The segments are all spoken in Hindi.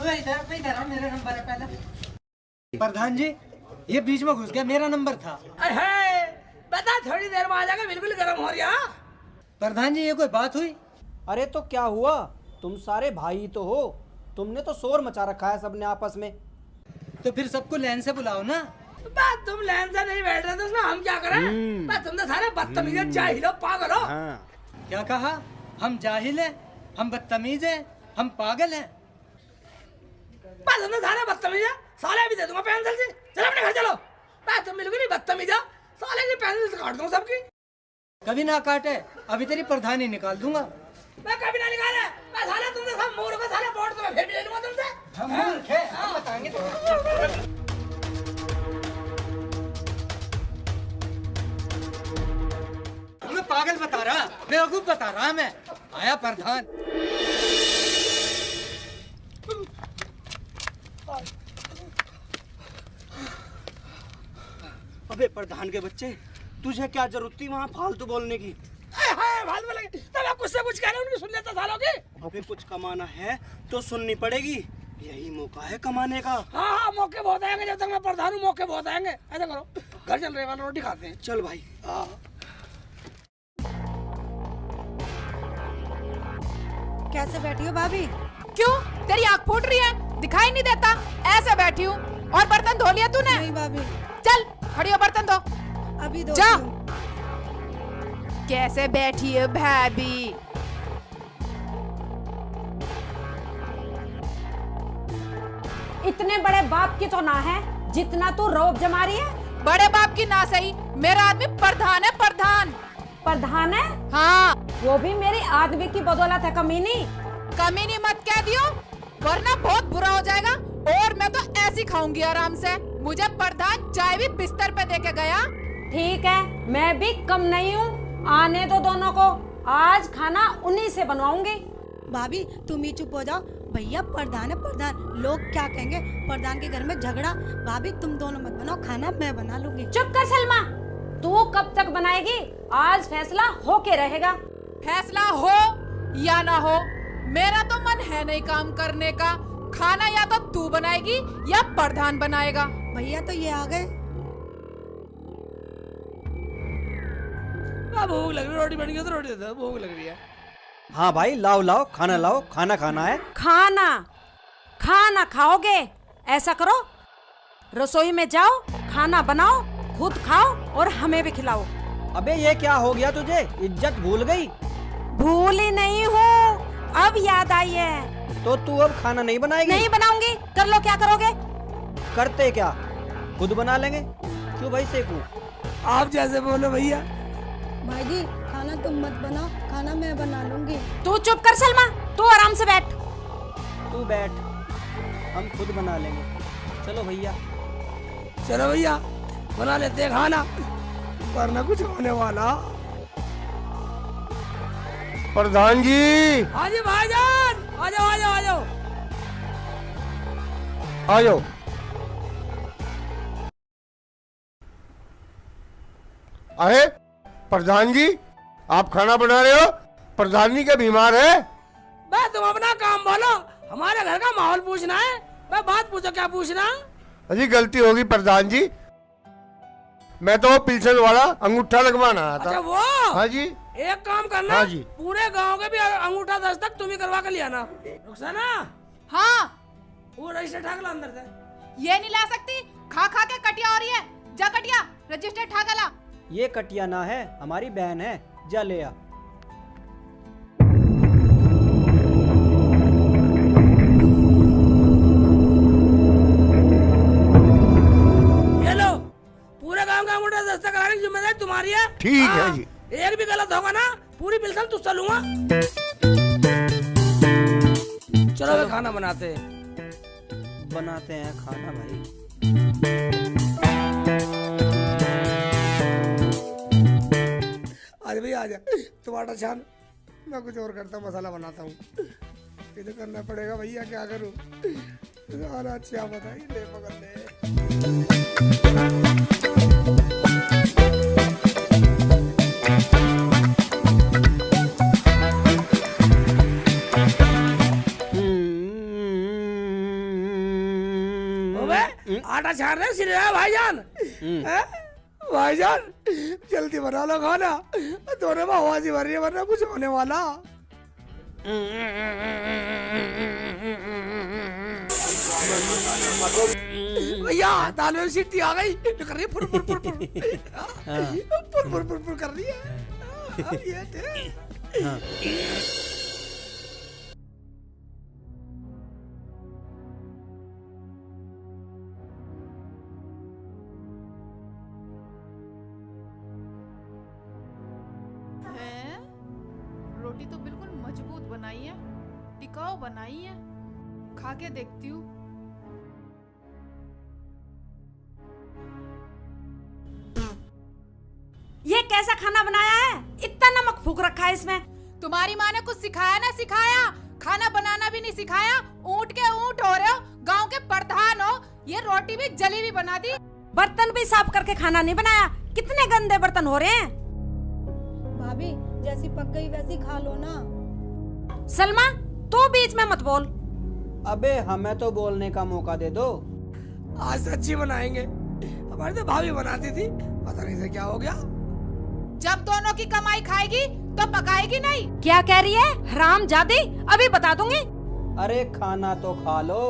इधर मेरा नंबर है पहले। प्रधान जी ये बीच में घुस गया, मेरा नंबर था। बता थोड़ी देर में आ जाएगा, बिल्कुल गर्म हो रहा। प्रधान जी ये कोई बात हुई? अरे तो क्या हुआ, तुम सारे भाई तो हो, तुमने तो शोर मचा रखा है सबने आपस में। तो फिर सबको लाइन से बुलाओ ना। बात तुम लाइन से नहीं बैठ रहे तो उसमें हम क्या करें? बात तुम तो सारे बदतमीज जाहिल हो, पागल हो। क्या कहा? हम जाहिल हैं, हम बदतमीज हैं, हम पागल हैं। बात तुम तो सारे बदतमीज है, साले भी दे दूंगा पेंसिल से। चलो अपने घर चलो। बात तुम बिल्कुल ही बदतमीज है, साले की पेंसिल से काट दूंगा सबकी। कभी ना काटे, अभी तेरी प्रधानी निकाल दूंगा। मैं कभी ना निकाले, मैं साले तुमसे सब मूर्ख हो, साले बोर्ड तो मैं फिर भी ले लूंगा तुमसे। हम मूर्ख हैं, हम बताएंगे तुमको। मैं पागल बता रहा, बेवकूफ बता रहा मैं। आया प्रधान। अबे प्रधान के बच्चे, तुझे क्या जरूरत थी वहाँ फालतू बोलने की? फालतू बोलेंगे तब आप कुछ से कुछ कह रहे हो, उनकी सुन लेता सालों की। अबे कुछ कमाना है तो सुननी पड़ेगी, यही मौका है कमाने का। हाँ मौके बहुत आएंगे, जब तक मैं प्रधान हूँ मौके बहुत आएंगे। ऐसा करो, घर चल रहे वाला रोटी खाते हैं। चल भाई। कैसे बैठी हो भाभी? क्यों, तेरी आँख फूट रही है? दिखाई नहीं देता? ऐसे बैठी हूँ। और बर्तन धो लिया तूने? नहीं भाभी। चल खड़ी हो, बर्तन धो। अभी धो। जा। कैसे बैठी है भाभी? इतने बड़े बाप की तो ना है जितना तू रौब जमा रही है। बड़े बाप की ना सही, मेरा आदमी प्रधान है, प्रधान। प्रधान है? हाँ। वो भी मेरी आदमी की बदौलत है कमीनी। कमीनी मत कह दियो, वरना बहुत बुरा हो जाएगा। और मैं तो ऐसी खाऊंगी आराम से। मुझे प्रधान चाय भी बिस्तर पे देके गया। ठीक है, मैं भी कम नहीं हूँ, आने दो दोनों को। आज खाना उन्हीं से बनवाऊंगी। भाभी तुम ही चुप हो जाओ, भैया प्रधान है प्रधान, लोग क्या कहेंगे? प्रधान के घर में झगड़ा। भाभी तुम दोनों मत बनाओ खाना, मैं बना लूंगी। चुप कर सलमा, तू कब तक बनाएगी? आज फैसला होके रहेगा। फैसला हो या ना हो, मेरा तो मन है नहीं काम करने का। खाना या तो तू बनाएगी या प्रधान बनाएगा। भैया तो ये आ गए। भूख लग रही है, रोटी बन गई तो रोटी दे दो, भूख लग रही है। हाँ भाई, लाओ लाओ खाना लाओ, खाना खाना है। खाना खाना खाओगे? ऐसा करो, रसोई में जाओ, खाना बनाओ, खुद खाओ और हमें भी खिलाओ। अबे ये क्या हो गया तुझे, इज्जत भूल गई? भूली नहीं हूँ, अब याद आई है। तो तू अब खाना नहीं बनाएगी? नहीं बनाऊंगी। कर लो, क्या करोगे? करते क्या, खुद बना लेंगे। क्यों भाई सेकू? आप जैसे बोलो भैया। भाई जी खाना तुम मत बनाओ, खाना मैं बना लूंगी। तू चुप कर सलमा, तू आराम से बैठ। तू बैठ, हम खुद बना लेंगे। चलो भैया। चलो भैया बना लेते हैं खाना, वरना कुछ होने वाला। प्रधान जी। हाँ जी भाईजान, आ जाओ आ जाओ आ जाओ। आ जाओ। अरे प्रधान जी आप खाना बना रहे हो? प्रधान जी क्या बीमार है? मैं तुम अपना काम बोलो, हमारे घर का माहौल पूछना है। मैं बात पूछो, क्या पूछना? अजी गलती होगी प्रधान जी, मैं तो पिल्सन वाला अंगूठा लगवाना आया था। अच्छा वो? हाँ जी। एक काम करना, हाँ जी। पूरे गांव के भी अंगूठा दस्तक तुम ही करवा कर लिया ना। रुखसाना, हाँ। वो रजिस्टर ठाक ला अंदर से। ये नहीं ला सकती, खा खा के कटिया हो रही है। जा कटिया, रजिस्टर ठाका ला। ये कटिया ना है, हमारी बहन है, जा ले आ। ये लो, पूरे गांव का अंगूठा दस्तक कराने की जिम्मेदारी तुम्हारी है। ठीक है हाँ, जी। एक भी गलत होगा ना, पूरी पिल्सन तुझसे लूंगा। चलो वे खाना बनाते हैं। बनाते हैं खाना भाई। आज भाई आ जा, टमाटर छान, मैं कुछ और करता हूँ, मसाला बनाता हूँ। ये तो करना पड़ेगा भैया, क्या करूँ? अच्छा बताइए, ले पकड़ ले। आटा छान रहे सिर भाईजान। हैं? भाईजान जल्दी बना लो खाना, दोनों में आवाज भर रही है वरना कुछ होने वाला। भैया दाल में सीटी आ गई, कर रही है फुर फुर फुर फुर फुर फुर फुर फुर कर रही है। ये थे। हैं? रोटी तो बिल्कुल मजबूत बनाई है, टिकाऊ बनाई है, खा के देखती हूँ। ये कैसा खाना बनाया है? इतना नमक फूक रखा है इसमें। तुम्हारी माँ ने कुछ सिखाया ना सिखाया, खाना बनाना भी नहीं सिखाया। ऊँट के ऊँट हो रहे हो, गांव के प्रधान हो, ये रोटी भी जली हुई बना दी। बर्तन भी साफ करके खाना नहीं बनाया। कितने गंदे बर्तन हो रहे हैं। भाभी जैसी पक गई वैसी खा लो ना। सलमा तू बीच में मत बोल। अबे हमें तो बोलने का मौका दे दो। आज सच्ची बनाएंगे, हमारी तो भाभी बनाती थी, पता नहीं से क्या हो गया। जब दोनों की कमाई खाएगी तो पकाएगी नहीं। क्या कह रही है हरामजादी? अभी बता दूंगी। अरे खाना तो खा लो।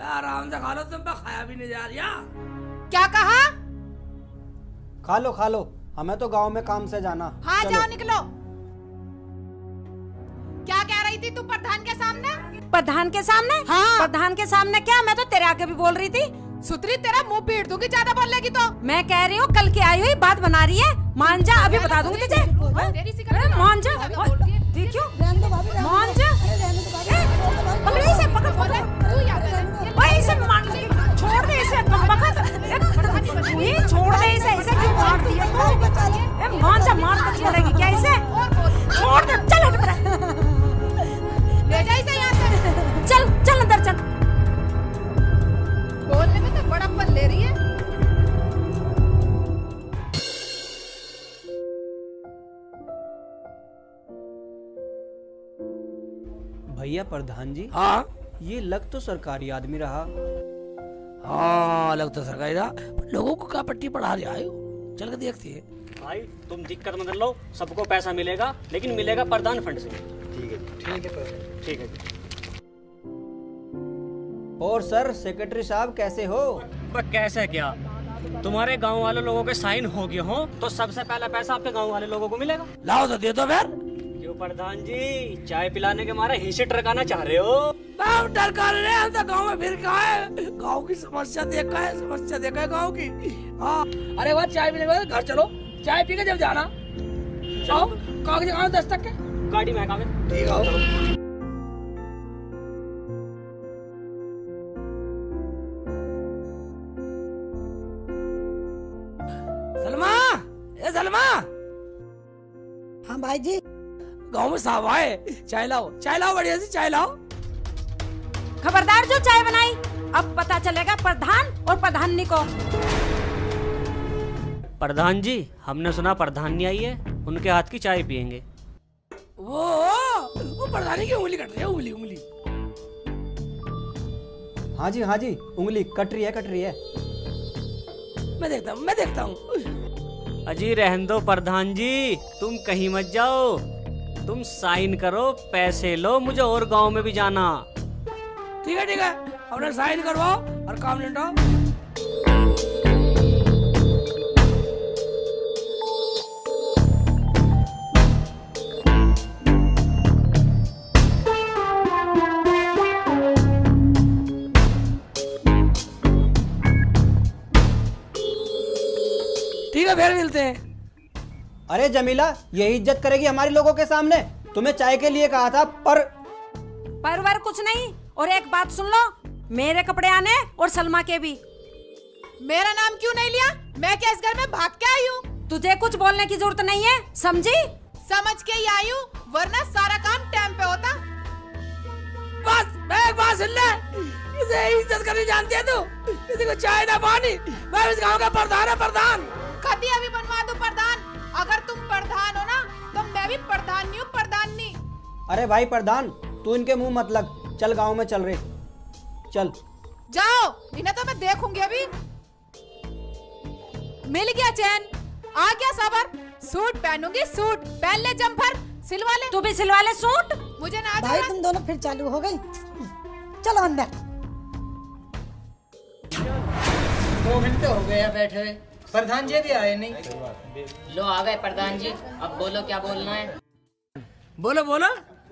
आराम से खा लो, तुम पे खाया भी नहीं जा रहा। क्या कहा? खा लो, हमें तो गांव में काम से जाना। हाँ चलो। जाओ निकलो। क्या कह रही थी तू प्रधान के सामने? प्रधान के सामने? हाँ। प्रधान के सामने क्या? मैं तो तेरे आगे भी बोल रही थी। सुतरी तेरा मुंह पीट दूंगी ज्यादा बोलेगी तो। मैं कह रही हूँ कल की आई हुई बात बना रही है। मान जा, अभी बता दूंगी तुझे। तेरी सिकल अरे मान जा। देखियो रहने दो भाभी, रहने मान दो। जा। अरे रहने दो भाभी, पकड़ इसे, पकड़ पकड़। तू याद है भाई इसे मान ले, छोड़ दे इसे। ये छोड़ दे इसे। इसे क्यों मार दिया तू? ए मान जा, मार कर छोड़ेगी क्या इसे? छोड़ दे, चल हट पड़ा। ले जा इसे यहाँ से। चल चल अंदर चल। बोलने में तो बड़प्पन ले रही है। भैया प्रधान जी, हाँ ये लग तो सरकारी आदमी रहा। हाँ अलग तो सरकारी था, पर लोगों को क्या पट्टी पढ़ा रहा है? चल के देखते हैं। भाई तुम दिक्कत मत लो, सबको पैसा मिलेगा, लेकिन मिलेगा प्रधान फंड से। ठीक है। और सर सेक्रेटरी साहब कैसे हो? पर कैसे क्या, तुम्हारे गांव वाले लोगों के साइन हो गए हो तो सबसे पहला पैसा आपके गांव वाले लोगों को मिलेगा। लाओ तो दे दो फिर। क्यों प्रधान जी, चाय पिलाने के मारे हिस्से टरकाना चाह रहे हो? बाप डर कर रहे हैं, हम तो गाँव में फिर कहा है, गाँव की समस्या देखा है, गाँव की। हाँ अरे वह चाय पीने के बाद घर चलो, चाय पी के जब जाना। आओ कागज कहाँ 10 तक के गाड़ी में कागज। ठीक है। सलमा, ए सलमा, हाँ भाई जी। गाँव में साहब आए, चाय लाओ बढ़िया सी चाय लाओ। खबरदार जो चाय बनाई, अब पता चलेगा प्रधान और प्रधानी को। प्रधान जी, हमने सुना प्रधानी आई है, उनके हाथ की चाय पियेंगे। वो प्रधानी की उंगली कट रही है, उंगली। हाँ जी, उंगली कट रही है। मैं देखता हूँ। अजी रहने दो प्रधान जी, तुम कहीं मत जाओ, तुम साइन करो, पैसे लो, मुझे और गांव में भी जाना। ठीक है, अपना साइन करवाओ और काम निपटाओ। ठीक है फिर मिलते हैं। अरे जमीला, यही इज्जत करेगी हमारे लोगों के सामने? तुम्हें चाय के लिए कहा था परवर कुछ नहीं। और एक बात सुन लो, मेरे कपड़े आने और सलमा के भी। मेरा नाम क्यों नहीं लिया? मैं क्या इस घर में भाग के आई हूँ? तुझे कुछ बोलने की जरूरत नहीं है, समझी? समझ के ही आई हूँ, वरना सारा काम टाइम पे होता। बस मैं एक बात सुन ले, इसे इज्जत करनी जानती है तू? किसी को चाय ना पानी, मैं इस गांव का प्रधान। कभी अभी बनवा दो प्रधान। अगर तुम प्रधान हो ना, तो मैं भी प्रधान नहीं हूँ, प्रधानी। अरे भाई प्रधान, तू इनके मुंह मत लग, चल गांव में चल रहे, चल। जाओ, इन्हें तो मैं देखूंगी अभी। मिल गया चैन, आ गया सबर। सूट पहनूंगी, सूट पहन ले, जम्फर सिलवा ले। तू भी सिलवा ले सूट। मुझे ना भाई आता। तुम दोनों फिर चालू हो गई। चलो अंदर। 2 घंटे हो गए हैं बैठे हुए, प्रधान जी भी आए नहीं। लो आ गए प्रधान जी, अब बोलो क्या बोलना है। बोलो बोलो,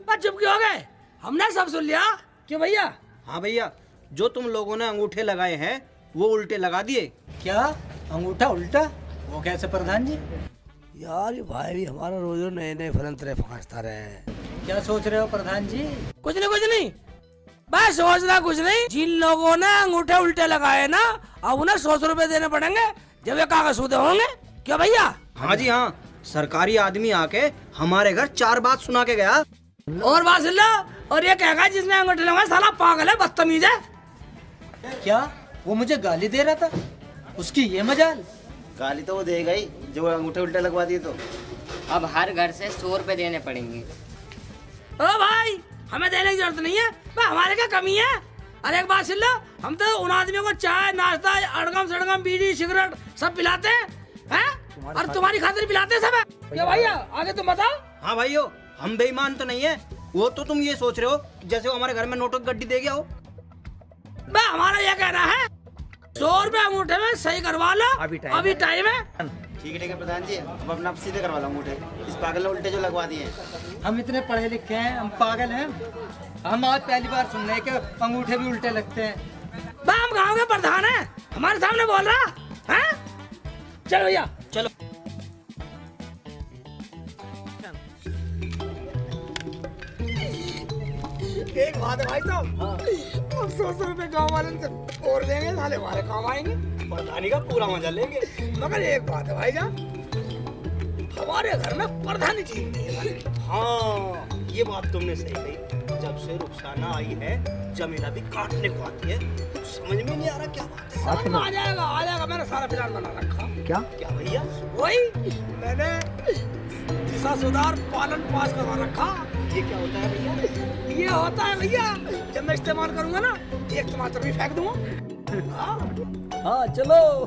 बस चुप क्यों हो गए? हमने सब सुन लिया। क्यों भैया? हाँ भैया, जो तुम लोगों ने अंगूठे लगाए हैं वो उल्टे लगा दिए। क्या अंगूठा उल्टा? वो कैसे प्रधान जी? यार ये भाई भी हमारा रोज नए नए फलंतरे फांसता रहे। क्या सोच रहे हो प्रधान जी? कुछ नहीं, बस सोचना कुछ नहीं। जिन लोगों ने अंगूठे उल्टे लगाए ना, अब उन्हें 100 रुपए देने पड़ेंगे जब ये कागज सूदे होंगे। क्या भैया? हाँ जी हाँ, सरकारी आदमी आके हमारे घर 4 बात सुना के गया। और बात सुन लो, और ये कहेगा जिसने अंगूठे लगाए साला पागल है, बदतमीज है। क्या वो मुझे गाली दे रहा था? उसकी ये मजाल। गाली तो वो देगा ही जो अंगूठे उल्टे लगवा दिए तो। अब हर घर से 100 रुपए देने पड़ेंगे। ओ भाई, हमें देने की जरूरत नहीं है, भाई हमारे क्या कमी है? अरे एक बात सुन लो, हम तो उन आदमियों को चाय नाश्ता अड़गम सड़गम बीड़ी सिगरेट सब पिलाते हैं, और तुम्हारी खातिर पिलाते हैं सब। क्या भैया आगे तुम बताओ। हाँ भाइयों, हम बेईमान तो नहीं है। वो तो तुम ये सोच रहे हो जैसे वो हमारे घर में नोटों की गड्डी दे गया हो। बे हमारा ये कहना है 100 रुपए अंगूठे में सही करवा लो, अभी टाइम है। ठीक है प्रधान जी, अब अपना सीधे करवा लो अंगूठे। इस पागल ने उल्टे जो लगवा दिए हैं। हम इतने पढ़े लिखे हैं, हम पागल हैं? हम आज पहली बार सुन रहे हैं कि अंगूठे भी उल्टे लगते हैं। बे हम गाँव के प्रधान हैं, हमारे सामने बोल रहा है? चलो भैया चलो। एक बात है भाई साहब, हम 100 रुपए गाँव वाले से और देंगे, साले हमारे काम आएंगे, प्रधानी का पूरा मजा लेंगे। मगर एक बात है भाई जान, हमारे घर में प्रधानी चीज नहीं है। हाँ, ये बात तुमने सही कही। जब से रुखसाना आई है, जमीला भी काटने को आती है। कुछ समझ में नहीं आ रहा क्या बात है। समझ में आ जाएगा, मैंने सारा प्लान बना रखा। क्या भैया? वही मैंने दिशा सुधार पालन पास करवा रखा। ये क्या होता है भैया? ये होता है भैया, जब मैं इस्तेमाल करूंगा ना, एक टमाटर भी फेंक दूंगा। हाँ चलो।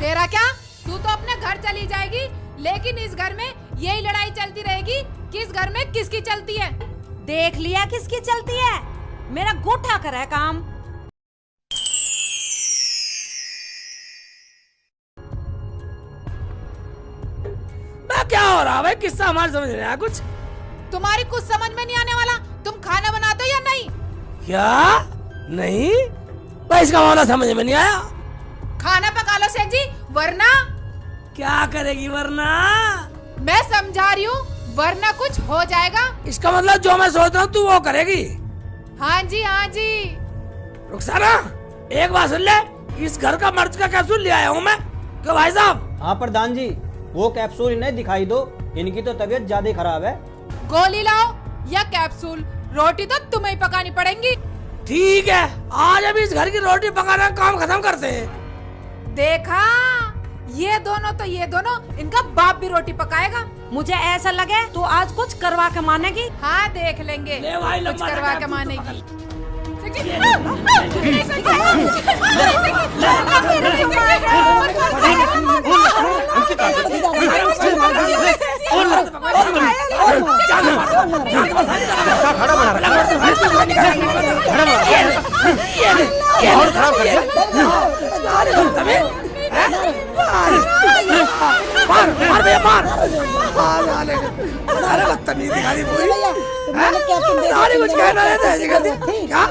तेरा क्या, तू तो अपने घर चली जाएगी, लेकिन इस घर में यही लड़ाई चलती रहेगी, किस घर में किसकी चलती है। देख लिया किसकी चलती है, मेरा गोठा कर है काम। क्या हो रहा है भाई? किस्सा हमारे समझ नहीं आया कुछ। तुम्हारी कुछ समझ में नहीं आने वाला। तुम खाना बनाते हो या नहीं? क्या नहीं भाई, इसका मामला समझ में नहीं आया। खाना पका लो सेठ जी, वरना। क्या करेगी वरना? मैं समझा रही हूँ, वरना कुछ हो जाएगा। इसका मतलब जो मैं सोच रहा हूँ तू वो करेगी। हाँ जी हाँ जी। रुखसाना एक बात सुन ले, इस घर का मर्ज का कैप्सूल ले आया हूँ मैं। क्यों भाई साहब? हाँ प्रधान जी, वो कैप्सूल इन्हें दिखाई दो, इनकी तो तबीयत ज्यादा खराब है। गोली लाओ या कैप्सूल, रोटी तो तुम्हें ही पकानी पड़ेगी। ठीक है, आज अभी इस घर की रोटी पकाना काम खत्म करते हैं। देखा, ये दोनों इनका बाप भी रोटी पकाएगा। मुझे ऐसा लगे तो आज कुछ करवा के मानेगी। हाँ देख लेंगे, ले भाई, कुछ लंबा करवा लगा के तू मानेगी। मार भैया मार। अरे बदतमीज दिखा दी पूरी। अरे कुछ कहना रहता है क्या?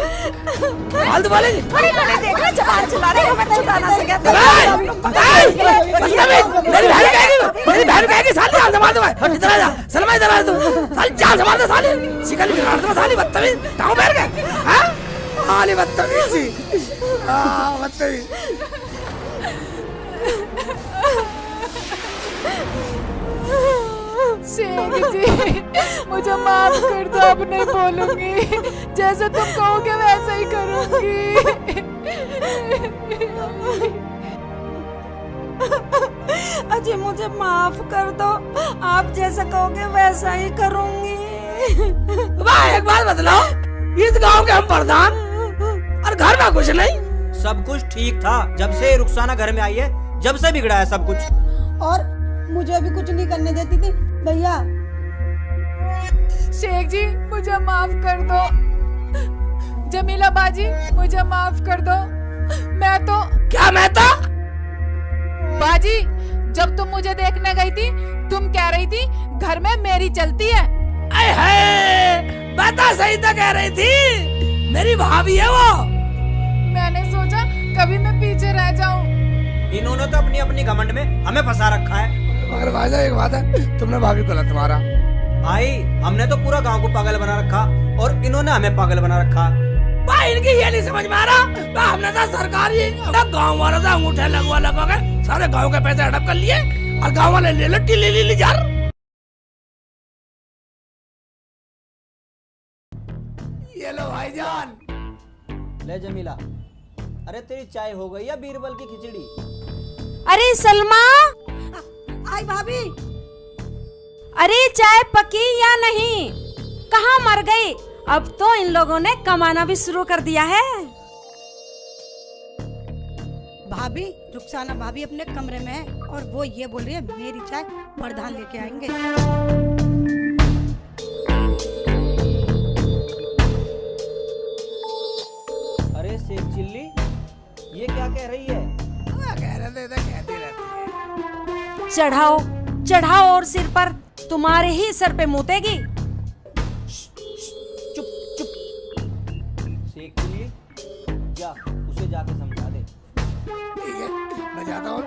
फालतू बोलेगी। देखा जबान चला रही है, मैं छुड़ाना से कहता मेरी बहन कहेगी साली जान से मार दो भाई। इधर आ जा सलमा, इधर आ तू। साली जान से मार दो साली, शिकल बिगाड़ दो साली, बदतमीज टांग पैर के। हां साली बदतमीजी, हां बदतमीज। शेख जी मुझे माफ कर दो, अब नहीं बोलूंगी, जैसे तुम कहोगे वैसा ही करूंगी। अजी मुझे माफ कर दो, आप जैसा कहोगे वैसा ही करूंगी। भाई एक बात बतलाओ, इस गांव के हम प्रधान ना कुछ नहीं। सब कुछ ठीक था जब से रुखसाना घर में आई है, जब से बिगड़ा है सब कुछ। और मुझे भी कुछ नहीं करने देती थी भैया। शेख जी मुझे माफ कर दो, जमीला बाजी मुझे माफ कर दो। मैं तो क्या मैं तो बाजी, जब तुम मुझे देखने गई थी तुम कह रही थी घर में मेरी चलती है। अरे है, बता सही तो कह रही थी, मेरी भाभी है वो। मैंने सोचा कभी मैं पीछे रह जाऊं। इन्होंने तो अपनी अपनी घमंड में हमें फंसा रखा है। मगर भाईजान एक बात है, तुमने भाभी को गलत मारा। भाई हमने तो पूरा गांव को पागल बना रखा और इन्होंने हमें पागल बना रखा। भाई इनकी ये नहीं समझ में आ रहा, हमने तो सरकारी गाँव वालों से अंगूठे लगवा के सारे गाँव के पैसे हड़प कर लिए और गाँव वाले ले लो टिली जार। ये लो भाईजान। ले जमीला, अरे तेरी चाय हो गई या बीरबल की खिचड़ी? अरे सलमा, आई भाभी। अरे चाय पकी या नहीं? कहाँ मर गई? अब तो इन लोगों ने कमाना भी शुरू कर दिया है। भाभी, रुखसाना भाभी अपने कमरे में है और वो ये बोल रही है मेरी चाय प्रधान लेके आएंगे। अरे शेख चिल्ली, ये क्या कह रही है? कहती रहती है। चढ़ाओ चढ़ाओ और सिर पर, तुम्हारे ही सर पे मुतेगी। चुप चुप। शेख चिल्ली, जा उसे जाके समझा दे। ठीक है, मैं जाता हूँ,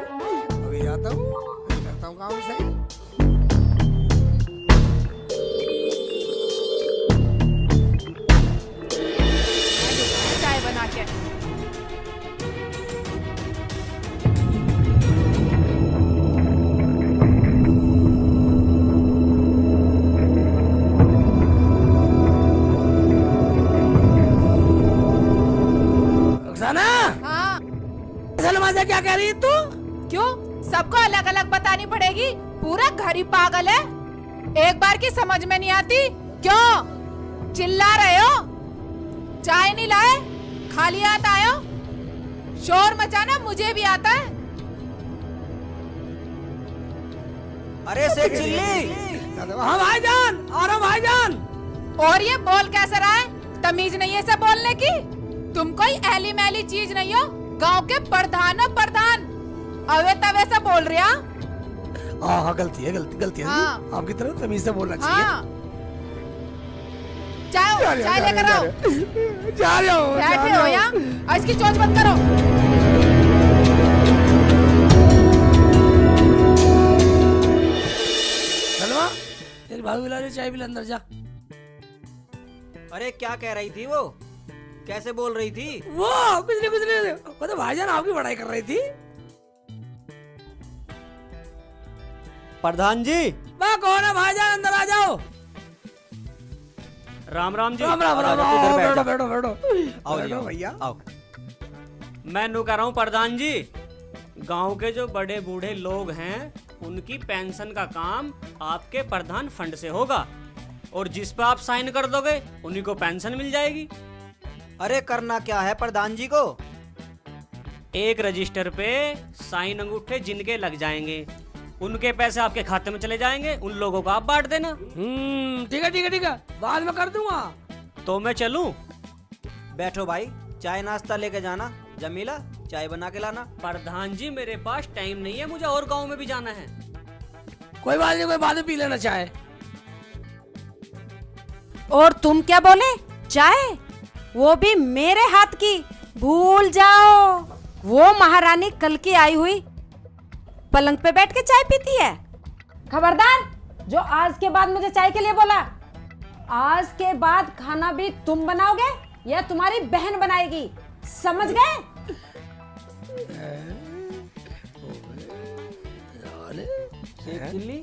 अभी जाता हूँ, करता हूँ काम सही। चाय बना के रुखसाना, हाँ। सलमा से क्या कह रही है तू? क्यों सबको अलग अलग बतानी पड़ेगी? पूरा घर ही पागल है, एक बार की समझ में नहीं आती। क्यों चिल्ला रहे हो? चाय नहीं लाए, खाली हाथ आए हो? शोर मचाना मुझे भी आता है। अरे शेख चिल्ली, हाँ भाईजान, आ रहा हूँ भाईजान। और ये बोल कैसे रहा है? तमीज नहीं है इसे बोलने की? तुम कोई ऐली मैली चीज नहीं हो, गांव के प्रधान हो प्रधान। अवे तवे से बोल रहे हो। हाँ गलती है, गलती है। हाँ। आपकी तरफ तमीज से बोलना चाहिए। हाँ। चाय चाय लेकर आओ। जा रहा हूँ। बैठे हो यहाँ, और इसकी चोंच बंद करो। सलमा, तेरी भाभी बुला रही, चाय पिला, अंदर जा। अरे क्या कह रही थी वो? कैसे बोल रही थी? वो कुछ नहीं, वो तो भाईजान आपकी बड़ाई कर रही थी। प्रधान जी, वाह कौन है भाईजान, अंदर आ जाओ। राम राम जी। राम राम राम, इधर बैठ बैठो जा। बैठो बैठो आओ जी, बैठो आओ, भैया। आओ। मैं नू कह रहा हूँ प्रधान जी, गांव के जो बड़े बूढ़े लोग हैं उनकी पेंशन का काम आपके प्रधान फंड से होगा और जिस पे आप साइन कर दोगे उन्हीं को पेंशन मिल जाएगी। अरे करना क्या है प्रधान जी को? एक रजिस्टर पे साइन अंगूठे जिनके लग जाएंगे उनके पैसे आपके खाते में चले जाएंगे, उन लोगों को आप बांट देना। ठीक है ठीक है ठीक है, बाद में कर दूंगा। तो मैं चलूं? बैठो भाई, चाय नाश्ता लेके जाना। जमीला, चाय बना के लाना। प्रधान जी मेरे पास टाइम नहीं है, मुझे और गांव में भी जाना है। कोई बात नहीं, कोई बाद में पी लेना चाय। और तुम क्या बोले? चाय? वो भी मेरे हाथ की? भूल जाओ, वो महारानी कल की आई हुई पलंग पे बैठ के चाय पीती है। खबरदार, जो आज के बाद मुझे चाय के लिए बोला, आज के बाद खाना भी तुम बनाओगे या तुम्हारी बहन बनाएगी, समझ गए? शेख चिल्ली,